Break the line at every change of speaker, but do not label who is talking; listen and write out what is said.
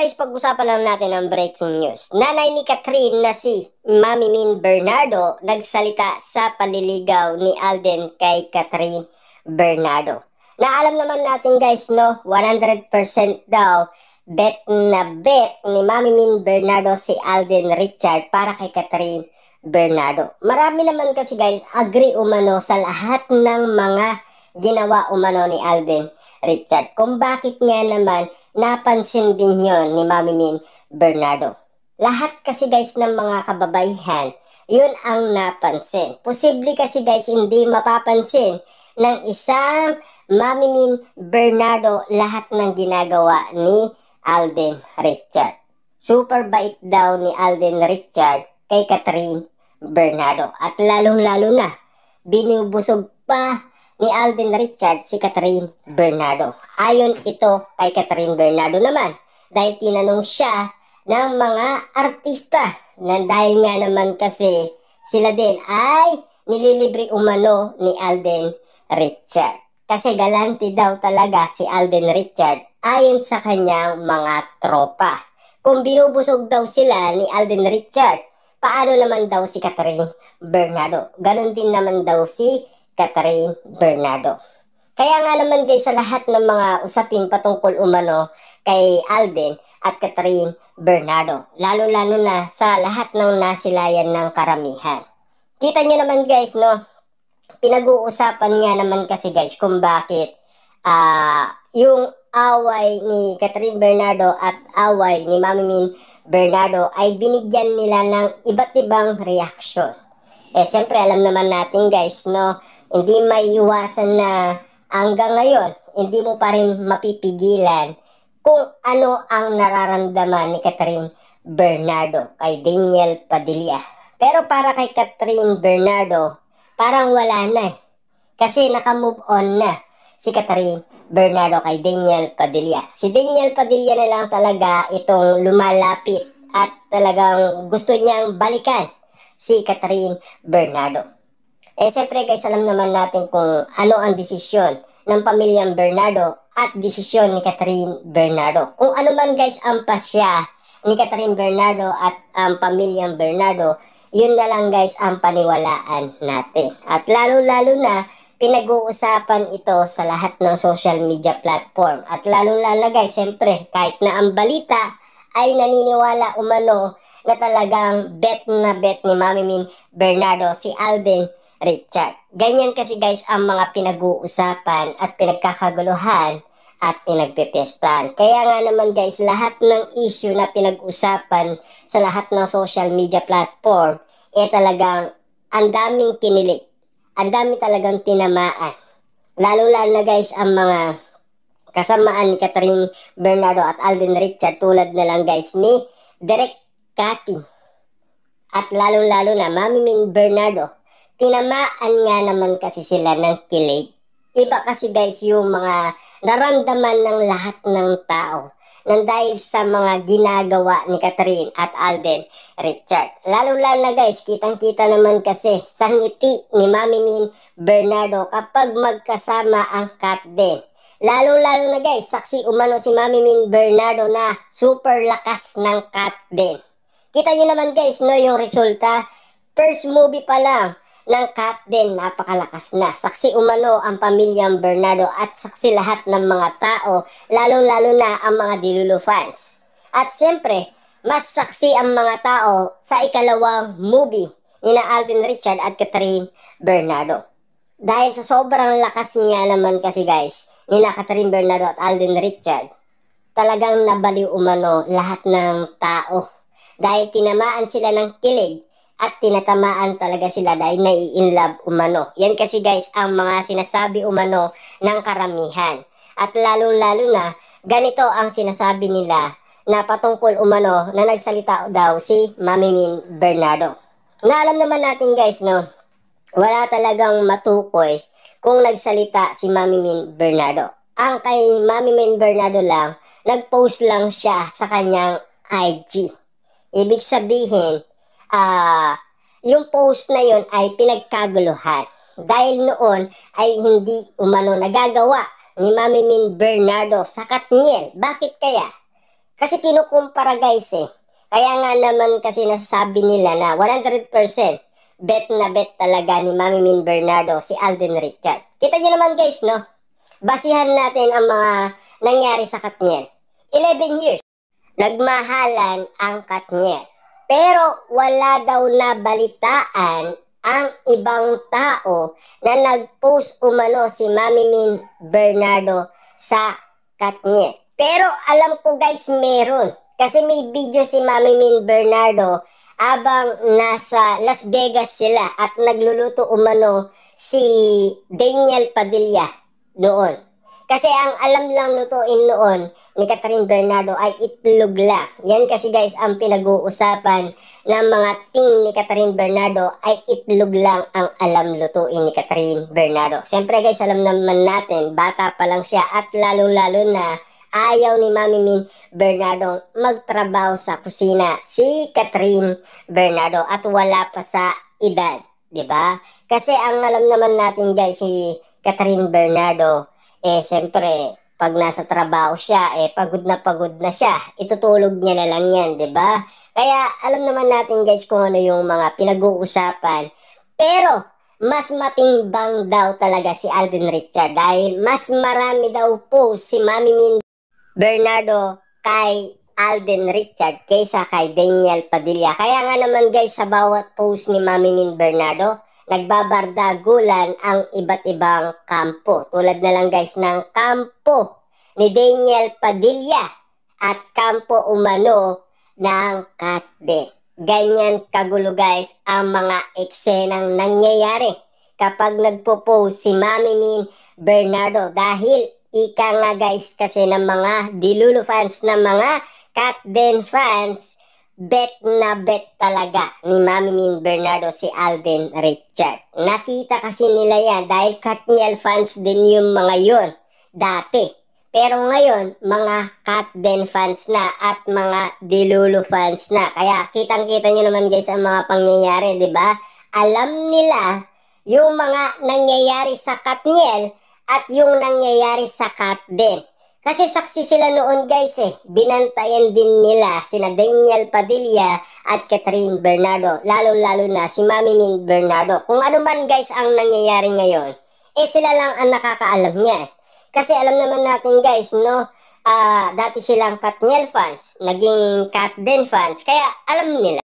guys, pag-usapan lang natin ang breaking news. Nanay ni Catherine na si Mami Min Bernardo nagsalita sa paliligaw ni Alden kay Catherine Bernardo. Na alam naman natin guys, no, 100% daw bet na bet ni Mami Min Bernardo si Alden Richard para kay Catherine Bernardo. Marami naman kasi guys agree umano sa lahat ng mga ginawa umano ni Alden Richard. Kung bakit nga naman napansin din yon ni Mami Min Bernardo. Lahat kasi guys ng mga kababaihan, yun ang napansin. Posible kasi guys hindi mapapansin ng isang Mami Min Bernardo lahat ng ginagawa ni Alden Richard. Super bait daw ni Alden Richard kay Catherine Bernardo. At lalong-lalo na, binubusog pa ni Alden Richard si Catherine Bernardo. Ayon ito kay Catherine Bernardo naman dahil tinanong siya ng mga artista na dahil nga naman kasi sila din ay nililibre umano ni Alden Richard. Kasi galante daw talaga si Alden Richard ayon sa kanyang mga tropa. Kung binubusog daw sila ni Alden Richard, paano naman daw si Catherine Bernardo? Ganon din naman daw si Catherine Bernardo. Kaya nga naman guys sa lahat ng mga usapin patungkol umano kay Alden at Catherine Bernardo, lalo-lalo na sa lahat ng nasilayan ng karamihan. Kita nyo naman guys, no, pinag-uusapan nga naman kasi guys kung bakit yung away ni Catherine Bernardo at away ni Mami Min Bernardo ay binigyan nila ng iba't ibang reaksyon. Siyempre alam naman natin guys, no, hindi maiiwasan na hanggang ngayon, hindi mo pa rin mapipigilan kung ano ang nararamdaman ni Catherine Bernardo kay Daniel Padilla. Pero para kay Catherine Bernardo, parang wala na eh. Kasi nakamove on na si Catherine Bernardo kay Daniel Padilla. Si Daniel Padilla na lang talaga itong lumalapit at talagang gusto niyang balikan si Catherine Bernardo. Siyempre guys, alam naman natin kung ano ang desisyon ng pamilyang Bernardo at desisyon ni Catherine Bernardo. Kung ano man guys ang pasya ni Catherine Bernardo at ang pamilyang Bernardo, yun na lang guys ang paniwalaan natin. At lalo-lalo na pinag-uusapan ito sa lahat ng social media platform. At lalo-lalo na guys, siyempre kahit na ang balita ay naniniwala umano na talagang bet na bet ni Mami Min Bernardo si Alden Richard. Ganyan kasi guys ang mga pinag-uusapan at pinagkakaguluhan at pinagpipestahan. Kaya nga naman guys, lahat ng issue na pinag-usapan sa lahat ng social media platform, talagang ang daming kinilig. Ang dami talagang tinamaan. Lalo-lalo na guys ang mga kasamaan ni Catherine Bernardo at Alden Richard tulad na lang guys ni Direk Cathy. At lalo-lalo na Mami Min Bernardo. Tinamaan nga naman kasi sila ng kilig. Iba kasi guys yung mga naramdaman ng lahat ng tao nang dahil sa mga ginagawa ni Catherine at Alden Richard. Lalo-lalo na guys, kitang-kita naman kasi sa ngiti ni Mami Min Bernardo kapag magkasama ang Kat din. Lalo-lalo na guys, saksi umano si Mami Min Bernardo na super lakas ng Kat din. Kita nyo naman guys, no, yung resulta. First movie pa lang ng Kat din, napakalakas na. Saksi umano ang pamilyang Bernardo at saksi lahat ng mga tao, lalong-lalo na ang mga Dilulu fans. At siyempre, mas saksi ang mga tao sa ikalawang movie ni na Alden Richard at Catherine Bernardo. Dahil sa sobrang lakas nga naman kasi guys, ni na Catherine Bernardo at Alden Richard, talagang nabaliw umano lahat ng tao. Dahil tinamaan sila ng kilig at tinatamaan talaga sila dahil nai-inlove umano. Yan kasi guys ang mga sinasabi umano ng karamihan. At lalong-lalo na ganito ang sinasabi nila na patungkol umano na nagsalita daw si Mami Min Bernardo. Na alam naman natin guys, no, wala talagang matukoy kung nagsalita si Mami Min Bernardo. Ang kay Mami Min Bernardo lang, nag-post lang siya sa kanyang IG. Ibig sabihin, yung post na yun ay pinagkaguluhan. Dahil noon ay hindi umano nagagawa ni Mami Min Bernardo sa Katniel. Bakit kaya? Kasi kinukumpara guys eh. Kaya nga naman kasi nasasabi nila na 100% bet na bet talaga ni Mami Min Bernardo si Alden Richard. Kita nyo naman guys, no? Basihan natin ang mga nangyari sa Katniel. 11 years. Nagmahalan ang Katniel. Pero wala daw na balitaan ang ibang tao na nag-post umano si Mami Min Bernardo sa Katniel. Pero alam ko guys meron. Kasi may video si Mami Min Bernardo abang nasa Las Vegas sila at nagluluto umano si Daniel Padilla doon. Kasi ang alam lang lutuin noon ni Catherine Bernardo ay itlog lang. Yan kasi guys ang pinag-uusapan ng mga team ni Catherine Bernardo ay itlog lang ang alam lutuin ni Catherine Bernardo. Siyempre guys, alam naman natin, bata pa lang siya at lalo-lalo na ayaw ni Mami Min Bernardo magtrabaho sa kusina si Catherine Bernardo at wala pa sa edad, 'di ba? Kasi ang alam naman natin guys si Catherine Bernardo siyempre pag nasa trabaho siya pagod na siya. Itutulog niya na lang 'yan, 'di ba? Kaya alam naman natin guys kung ano yung mga pinag-uusapan. Pero mas matimbang daw talaga si Alden Richard dahil mas marami daw po si Mami Min Bernardo kay Alden Richard kaysa kay Daniel Padilla. Kaya nga naman guys sa bawat post ni Mami Min Bernardo, nagbabardagulan ang iba't ibang kampo. Tulad na lang guys ng kampo ni Daniel Padilla at kampo umano ng Katniel. Ganyan kagulo guys ang mga eksenang nangyayari kapag nagpo-post si Mami Min Bernardo dahil ika nga guys kasi ng mga Dilulo fans, ng mga Katden fans, bet na bet talaga ni Mami Min Bernardo si Alden Richard. Nakita kasi nila yan dahil Katniel fans din yung mga yun dati. Pero ngayon, mga Katden fans na at mga Dilulo fans na. Kaya kitang-kita nyo naman guys ang mga pangyayari, di ba? Alam nila yung mga nangyayari sa Katniel at yung nangyayari sa Katden. Kasi saksi sila noon guys binantayan din nila sina Daniel Padilla at Catherine Bernardo. Lalo-lalo na si Mami Min Bernardo. Kung ano man guys ang nangyayari ngayon, sila lang ang nakakaalam niyan. Kasi alam naman natin guys, no, dati silang Katniel fans, naging Katden fans, kaya alam nila.